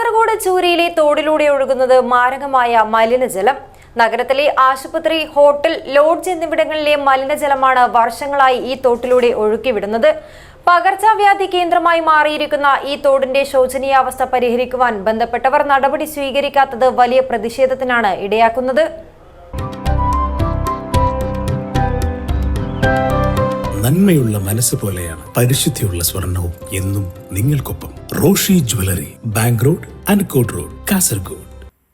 കാസർഗോഡ് ചൂരിയിലെ തോടിലൂടെ ഒഴുകുന്നത് മാരകമായ മലിനജലം. നഗരത്തിലെ ആശുപത്രി, ഹോട്ടൽ, ലോഡ്ജ് എന്നിവിടങ്ങളിലെ മലിനജലമാണ് വർഷങ്ങളായി ഈ തോട്ടിലൂടെ ഒഴുക്കിവിടുന്നത്. പകർച്ചവ്യാധി കേന്ദ്രമായി മാറിയിരിക്കുന്ന ഈ തോടിന്റെ ശോചനീയാവസ്ഥ പരിഹരിക്കുവാൻ ബന്ധപ്പെട്ടവർ നടപടി സ്വീകരിക്കാത്തത് വലിയ പ്രതിഷേധത്തിനാണ് ഇടയാക്കുന്നത്. നന്മയുള്ള മനസ്സ് പോലെയാണ് പരിശുദ്ധിയുള്ള സ്വർണവും എന്നും നിങ്ങൾക്കൊപ്പം. Roshy jewellery, bank road, അൻകോട്ട് road, Kasaragod.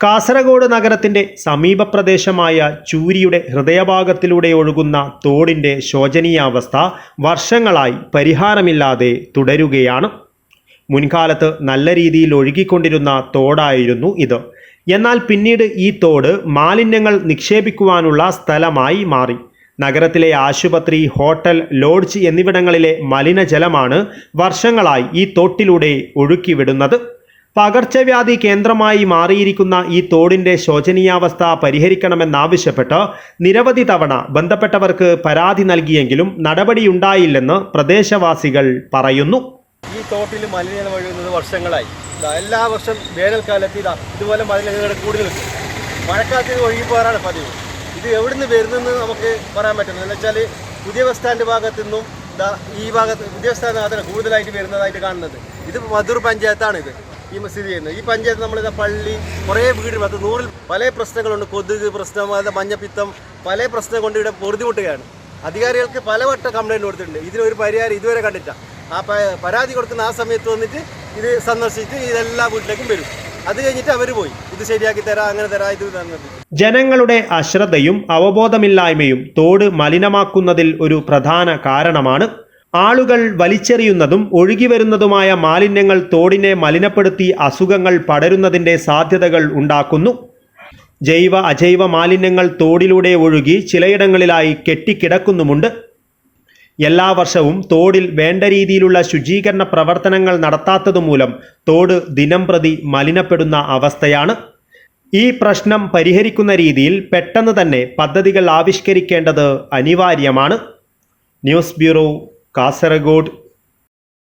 Kasaragod നഗരത്തിന്റെ സമീപ പ്രദേശമായ ചൂരിയുടെ ഹൃദയഭാഗത്തിലൂടെ ഒഴുകുന്ന തോടിന്റെ ശോചനീയാവസ്ഥ വർഷങ്ങളായി പരിഹാരമില്ലാതെ തുടരുകയാണ്. മുൻകാലത്ത് നല്ല രീതിയിൽ ഒഴുകിക്കൊണ്ടിരുന്ന തോടായിരുന്നു ഇത്. എന്നാൽ പിന്നീട് ഈ തോട് മാലിന്യങ്ങൾ നിക്ഷേപിക്കുവാനുള്ള സ്ഥലമായി മാറി. നഗരത്തിലെ ആശുപത്രി, ഹോട്ടൽ, ലോഡ്ജ് എന്നിവിടങ്ങളിലെ മലിനജലമാണ് വർഷങ്ങളായി ഈ തോട്ടിലൂടെ ഒഴുക്കിവിടുന്നത്. പകർച്ചവ്യാധി കേന്ദ്രമായി മാറിയിരിക്കുന്ന ഈ തോടിന്റെ ശോചനീയാവസ്ഥ പരിഹരിക്കണമെന്നാവശ്യപ്പെട്ട് നിരവധി തവണ ബന്ധപ്പെട്ടവർക്ക് പരാതി നൽകിയെങ്കിലും നടപടിയുണ്ടായില്ലെന്ന് പ്രദേശവാസികൾ പറയുന്നു. ഈ തോട്ടിൽ മലിനജലം ഒഴുകുന്നത് വർഷങ്ങളായി. എല്ലാ വർഷം വേനൽക്കാലത്ത് ഇതുപോലെ മലിനജലം കൂടുതൽ നിൽക്കും. മഴക്കാലത്ത് ഒഴുകിപ്പോകാറാണ് പതിവ്. ഇത് എവിടുന്ന് വരുന്നെന്ന് നമുക്ക് പറയാൻ പറ്റുന്നത് എന്ന് വെച്ചാൽ പുതിയ ബസ് സ്റ്റാൻഡ് ഭാഗത്തു നിന്നും ഈ ഭാഗത്ത് പുതിയ ബസ് സ്റ്റാൻഡ് കൂടുതലായിട്ട് വരുന്നതായിട്ട് കാണുന്നത്. ഇത് മധൂർ പഞ്ചായത്താണ് ഇത് ഈ സ്ഥിതി ചെയ്യുന്നത്. ഈ പഞ്ചായത്ത് നമ്മളിത് പള്ളി, കുറേ വീട് 100 പല പ്രശ്നങ്ങളുണ്ട്. കൊതുക് പ്രശ്നം, മഞ്ഞപ്പിത്തം, പല പ്രശ്നം കൊണ്ട് ഇവിടെ ബുദ്ധിമുട്ടുകയാണ്. അധികാരികൾക്ക് പലവട്ടം കംപ്ലൈൻറ്റ് കൊടുത്തിട്ടുണ്ട്. ഇതിനൊരു പരിഹാരം ഇതുവരെ കണ്ടില്ല. ആ പരാതി കൊടുക്കുന്ന ആ സമയത്ത് വന്നിട്ട് ഇത് സന്ദർശിച്ച് ഇതെല്ലാ വീട്ടിലേക്കും വരും. അത് കഴിഞ്ഞിട്ട് അവർ പോയി ഇത് ശരിയാക്കി തരാം, അങ്ങനെ തരാം, ഇത് തന്നത്. ജനങ്ങളുടെ അശ്രദ്ധയും അവബോധമില്ലായ്മയും തോട് മലിനമാക്കുന്നതിൽ ഒരു പ്രധാന കാരണമാണ്. ആളുകൾ വലിച്ചെറിയുന്നതും ഒഴുകിവരുന്നതുമായ മാലിന്യങ്ങൾ തോടിനെ മലിനപ്പെടുത്തി അസുഖങ്ങൾ പടരുന്നതിൻ്റെ സാധ്യതകൾ ഉണ്ടാക്കുന്നു. ജൈവ അജൈവ മാലിന്യങ്ങൾ തോടിലൂടെ ഒഴുകി ചിലയിടങ്ങളിലായി കെട്ടിക്കിടക്കുന്നുമുണ്ട്. എല്ലാ വർഷവും തോടിൽ വേണ്ട രീതിയിലുള്ള ശുചീകരണ പ്രവർത്തനങ്ങൾ നടത്താത്തതുമൂലം തോട് ദിനംപ്രതി മലിനപ്പെടുന്ന അവസ്ഥയാണ്. ഈ പ്രശ്നം പരിഹരിക്കുന്ന രീതിയിൽ പെട്ടെന്ന് തന്നെ പദ്ധതികൾ ആവിഷ്കരിക്കേണ്ടത് അനിവാര്യമാണ്. News bureau, Kasaragod.